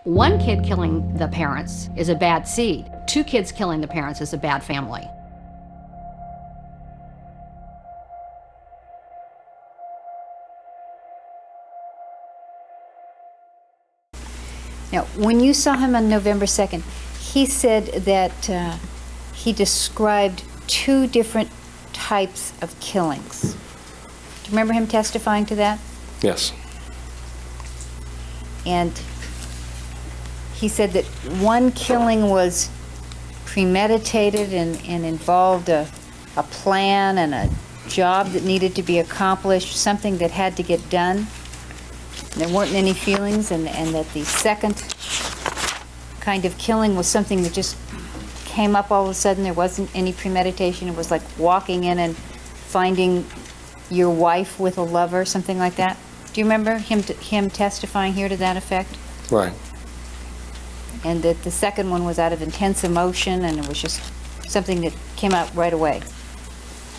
One kid killing the parents is a bad seed. Two kids killing the parents is a bad family. Now, when you saw him on November 2nd, he said that he described two different types of killings. Do you remember him testifying to that? Yes. And he said that one killing was premeditated and involved a plan and a job that needed to be accomplished, something that had to get done. There weren't any feelings, and that the second kind of killing was something that just came up all of a sudden. There wasn't any premeditation. It was like walking in and finding your wife with a lover, something like that. Do you remember him testifying here to that effect? Right. And that the second one was out of intense emotion, and it was just something that came out right away.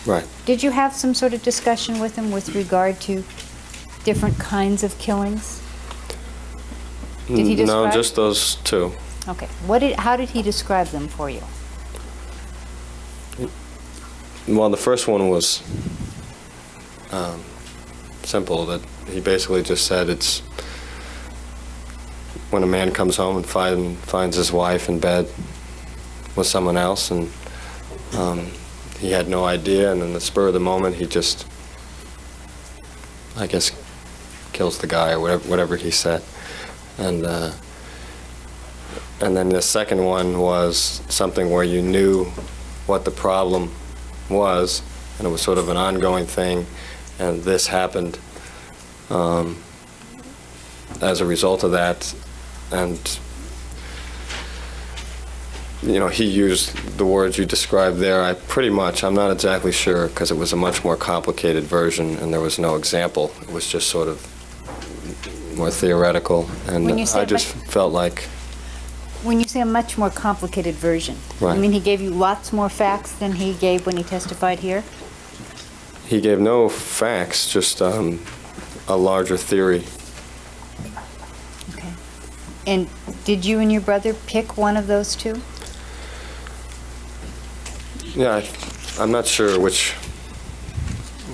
Right. Did you have some sort of discussion with him with regard to different kinds of killings? Did he describe? No, just those two. Okay. How did he describe them for you? Well, the first one was simple. That he basically just said it's when a man comes home and finds his wife in bed with someone else, and he had no idea, and in the spur of the moment, he just, I guess, kills the guy, or whatever he said. And then the second one was something where you knew what the problem was, and it was sort of an ongoing thing, and this happened as a result of that. And you know, he used the words you described there. I'm not exactly sure, because it was a much more complicated version and there was no example. It was just sort of more theoretical, and I just felt like... When you say a much more complicated version, right. You mean he gave you lots more facts than he gave when he testified here? He gave no facts, just a larger theory. Okay. And did you and your brother pick one of those two? Yeah, I'm not sure which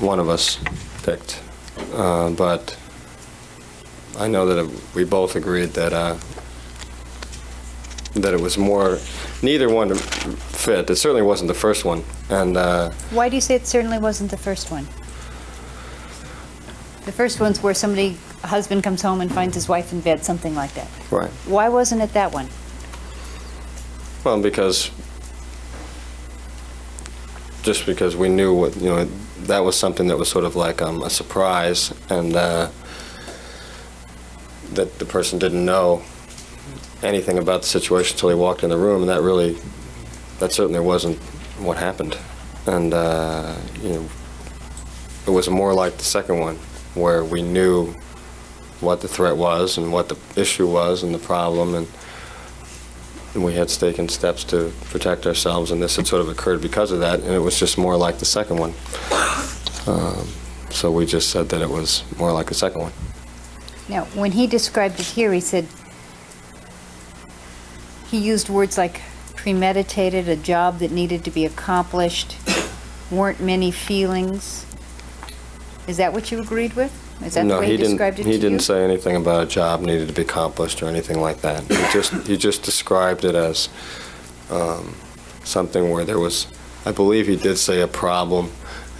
one of us picked, but I know that we both agreed that it was more, neither one fit. It certainly wasn't the first one. And why do you say it certainly wasn't the first one? The first one's where a husband comes home and finds his wife in bed, something like that. Right. Why wasn't it that one? Well, because we knew that was something that was sort of like a surprise, and that the person didn't know anything about the situation until he walked in the room, and that certainly wasn't what happened. And it was more like the second one, where we knew what the threat was and what the issue was and the problem, and we had taken steps to protect ourselves, and this had sort of occurred because of that, and it was just more like the second one. So we just said that it was more like the second one. Now, when he described it here, he said he used words like premeditated, a job that needed to be accomplished, weren't many feelings. Is that what you agreed with? Is that the way he described it to you? No, he didn't say anything about a job needed to be accomplished or anything like that. He just described it as something where there was, I believe he did say a problem,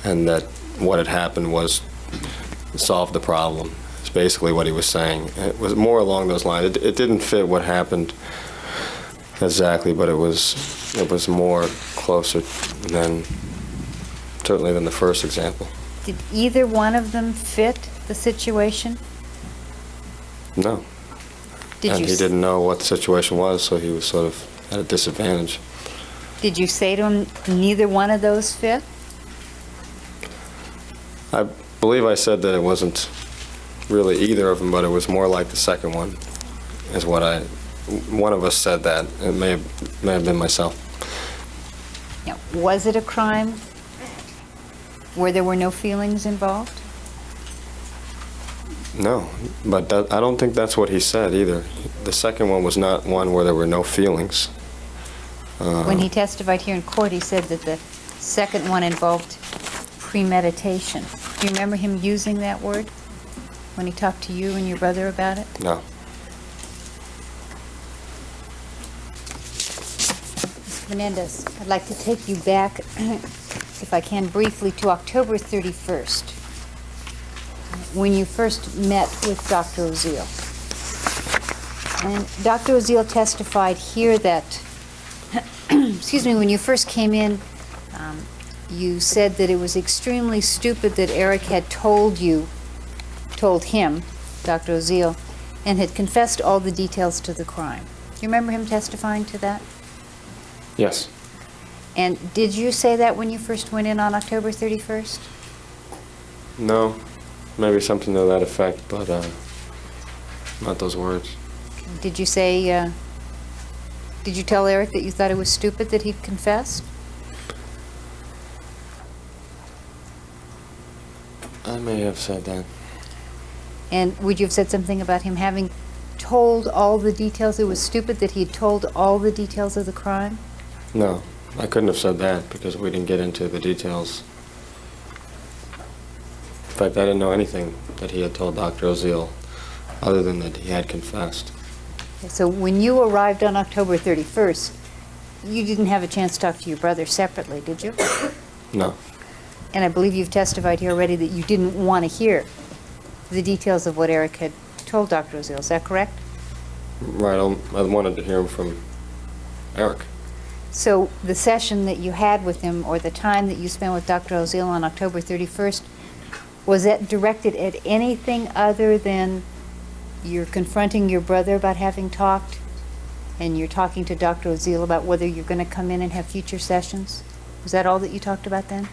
and that what had happened was solve the problem. It's basically what he was saying. It was more along those lines. It didn't fit what happened exactly, but it was more closer certainly than the first example. Did either one of them fit the situation? No. He didn't know what the situation was, so he was sort of at a disadvantage. Did you say to him, neither one of those fit? I believe I said that it wasn't really either of them, but it was more like the second one, is what one of us said that. It may have been myself. Now, was it a crime where there were no feelings involved? No, but I don't think that's what he said either. The second one was not one where there were no feelings. When he testified here in court, he said that the second one involved premeditation. Do you remember him using that word when he talked to you and your brother about it? No. Mr. Menendez, I'd like to take you back, if I can, briefly to October 31st, when you first met with Dr. Oziel. And Dr. Oziel testified here that, excuse me, when you first came in, you said that it was extremely stupid that Erik had told him, Dr. Oziel, and had confessed all the details to the crime. Do you remember him testifying to that? Yes. And did you say that when you first went in on October 31st? No. Maybe something to that effect, but not those words. Did you say, did you tell Erik that you thought it was stupid that he'd confessed? I may have said that. And would you have said something about him having told all the details? It was stupid that he had told all the details of the crime? No, I couldn't have said that because we didn't get into the details. In fact, I didn't know anything that he had told Dr. Oziel other than that he had confessed. So when you arrived on October 31st, you didn't have a chance to talk to your brother separately, did you? No. And I believe you've testified here already that you didn't want to hear the details of what Erik had told Dr. Oziel. Is that correct? Right, I wanted to hear him from Erik. So the session that you had with him, or the time that you spent with Dr. Oziel on October 31st, was that directed at anything other than you're confronting your brother about having talked, and you're talking to Dr. Oziel about whether you're going to come in and have future sessions? Was that all that you talked about then?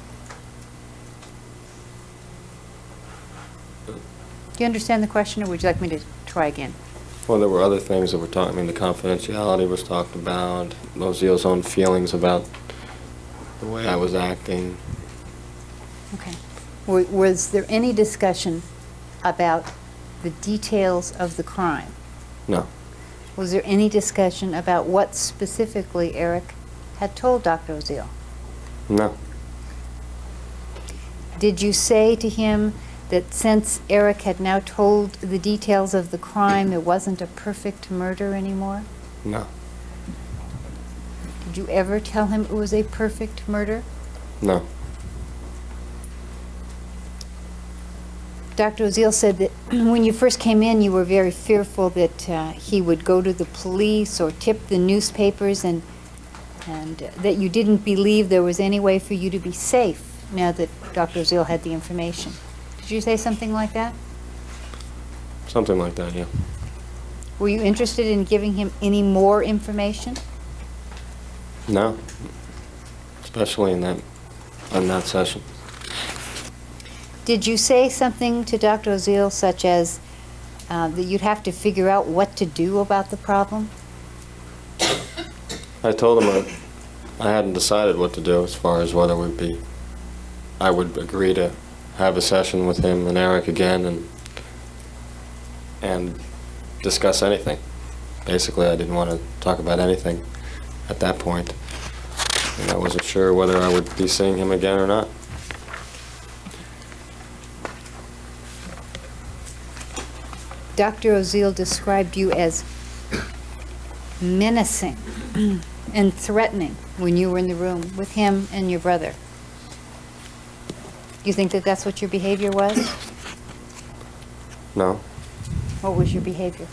Do you understand the question, or would you like me to try again? Well, there were other things that were talked. I mean, the confidentiality was talked about. Oziel's own feelings about the way I was acting. Okay. Was there any discussion about the details of the crime? No. Was there any discussion about what specifically Erik had told Dr. Oziel? No. Did you say to him that since Erik had now told the details of the crime, it wasn't a perfect murder anymore? No. Did you ever tell him it was a perfect murder? No. Dr. Oziel said that when you first came in, you were very fearful that he would go to the police or tip the newspapers, and that you didn't believe there was any way for you to be safe now that Dr. Oziel had the information. Did you say something like that? Something like that, yeah. Were you interested in giving him any more information? No. Especially in that session. Did you say something to Dr. Oziel such as that you'd have to figure out what to do about the problem? I told him I hadn't decided what to do as far as whether I would agree to have a session with him and Erik again and discuss anything. Basically, I didn't want to talk about anything at that point. And I wasn't sure whether I would be seeing him again or not. Dr. Oziel described you as menacing and threatening when you were in the room with him and your brother. You think that that's what your behavior was? No. What was your behavior?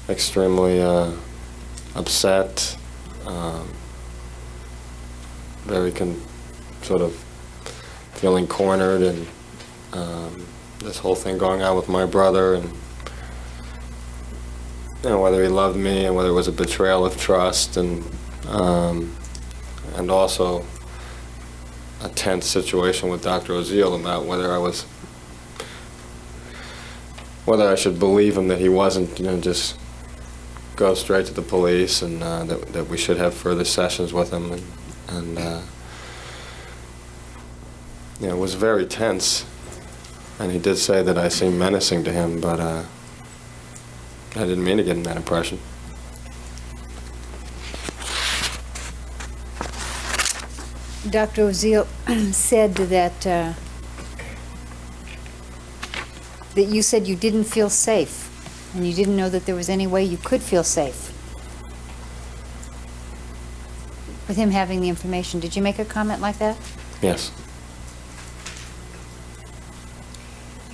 Extremely upset, very sort of feeling cornered, and this whole thing going on with my brother, and whether he loved me and whether it was a betrayal of trust, and also a tense situation with Dr. Oziel about whether I should believe him that he wasn't, just go straight to the police, and that we should have further sessions with him, and it was very tense And he did say that I seemed menacing to him, but I didn't mean to get him that impression. Dr. Oziel said that that you said you didn't feel safe, and you didn't know that there was any way you could feel safe with him having the information. Did you make a comment like that? Yes.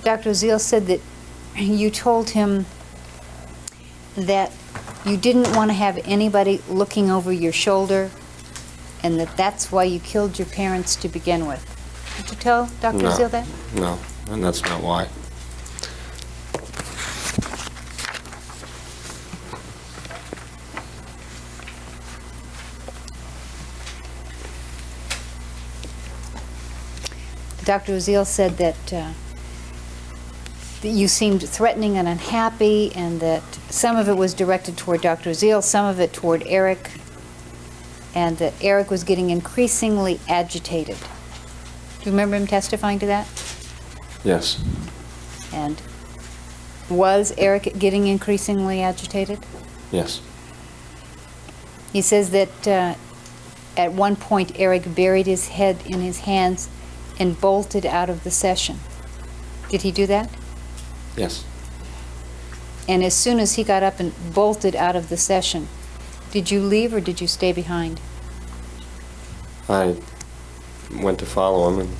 Dr. Oziel said that you told him that you didn't want to have anybody looking over your shoulder, and that that's why you killed your parents to begin with. Did you tell Dr. No. Oziel that? No, and that's not why. Dr. Oziel said that that you seemed threatening and unhappy, and that some of it was directed toward Dr. Oziel, some of it toward Erik, and that Erik was getting increasingly agitated. Do you remember him testifying to that? Yes. And was Erik getting increasingly agitated? Yes. He says that at one point Erik buried his head in his hands and bolted out of the session. Did he do that? Yes. And as soon as he got up and bolted out of the session, did you leave or did you stay behind? I went to follow him, and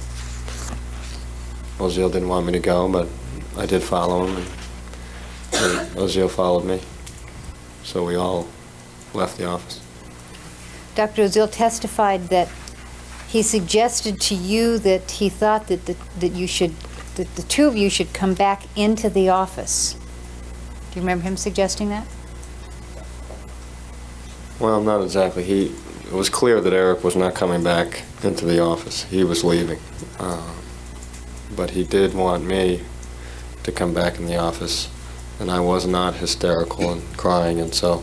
Oziel didn't want me to go, but I did follow him, and Oziel followed me. So we all left the office. Dr. Oziel testified that he suggested to you that he thought that that the two of you should come back into the office. Do you remember him suggesting that? Well, not exactly. It was clear that Erik was not coming back into the office. He was leaving. But he did want me to come back in the office, and I was not hysterical and crying, and so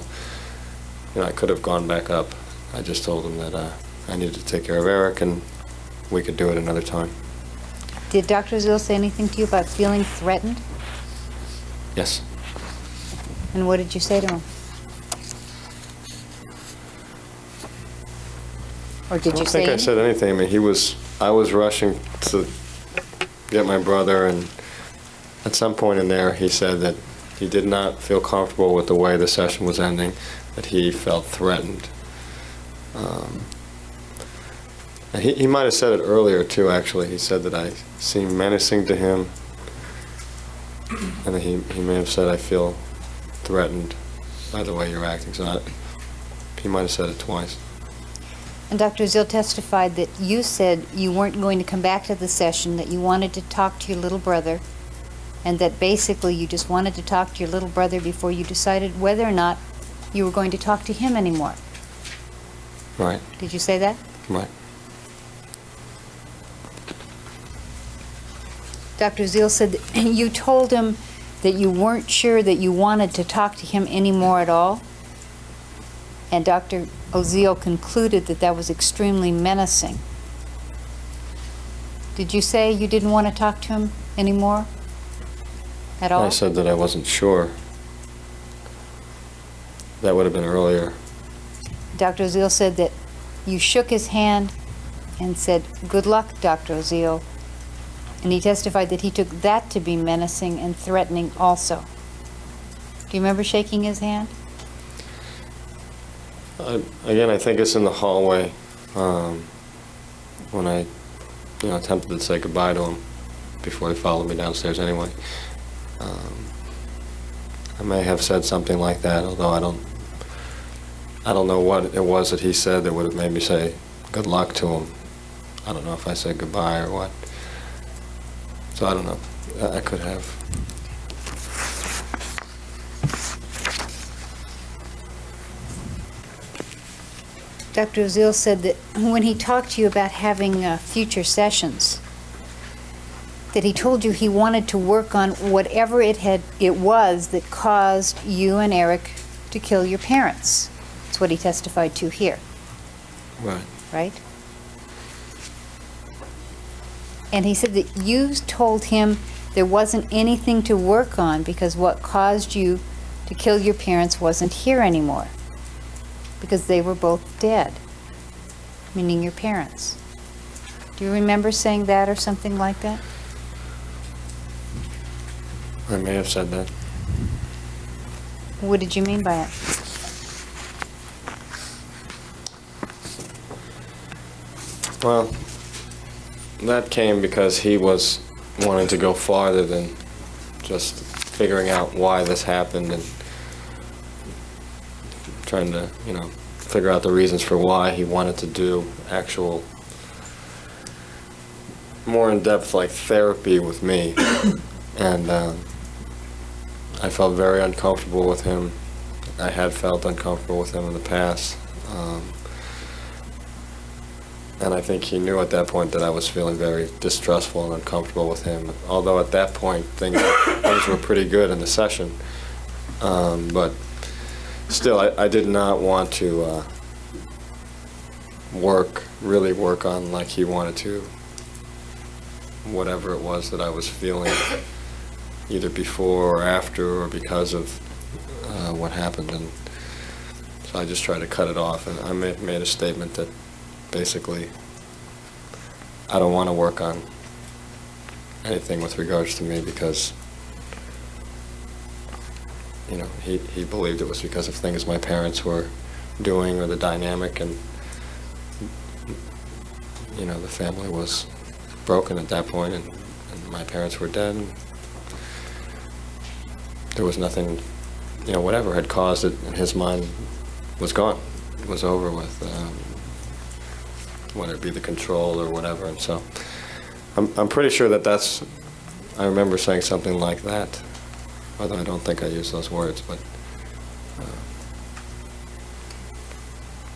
I could have gone back up. I just told him that I needed to take care of Erik, and we could do it another time. Did Dr. Oziel say anything to you about feeling threatened? Yes. And what did you say to him? Or did you say I don't think I said anything. I mean, I was rushing to get my brother, and at some point in there, he said that he did not feel comfortable with the way the session was ending, that he felt threatened. And he might have said it earlier, too, actually. He said that I seemed menacing to him, and that he may have said, I feel threatened by the way you're acting. So he might have said it twice. And Dr. Oziel testified that you said you weren't going to come back to the session, that you wanted to talk to your little brother, and that basically you just wanted to talk to your little brother before you decided whether or not you were going to talk to him anymore. Right. Did you say that? Right. Dr. Oziel said that you told him that you weren't sure that you wanted to talk to him anymore at all. And Dr. Oziel concluded that that was extremely menacing. Did you say you didn't want to talk to him anymore at all? I said that I wasn't sure. That would have been earlier. Dr. Oziel said that you shook his hand and said, "Good luck, Dr. Oziel." And he testified that he took that to be menacing and threatening also. Do you remember shaking his hand? Again, I think it's in the hallway when I attempted to say goodbye to him before he followed me downstairs anyway. I may have said something like that, although I don't know what it was that he said that would have made me say good luck to him. I don't know if I said goodbye or what. So I don't know. I could have. Dr. Oziel said that when he talked to you about having future sessions, that he told you he wanted to work on whatever it was that caused you and Erik to kill your parents. That's what he testified to here. Right. Right? And he said that you told him there wasn't anything to work on because what caused you to kill your parents wasn't here anymore. Because they were both dead, meaning your parents. Do you remember saying that or something like that? I may have said that. What did you mean by it? Well, that came because he was wanting to go farther than just figuring out why this happened and trying to, figure out the reasons for why he wanted to do actual, more in-depth, like, therapy with me. And I felt very uncomfortable with him. I had felt uncomfortable with him in the past. And I think he knew at that point that I was feeling very distrustful and uncomfortable with him. Although at that point, things were pretty good in the session. But still, I did not want to really work on like he wanted to, whatever it was that I was feeling, either before or after or because of what happened. And so I just tried to cut it off. And I made a statement that basically, I don't want to work on anything with regards to me because, he believed it was because of things my parents were doing or the dynamic, and, the family was broken at that point, and my parents were dead. And there was nothing, whatever had caused it in his mind was gone. It was over with. Whether it be the control or whatever. And so I'm pretty sure I remember saying something like that, although I don't think I used those words, but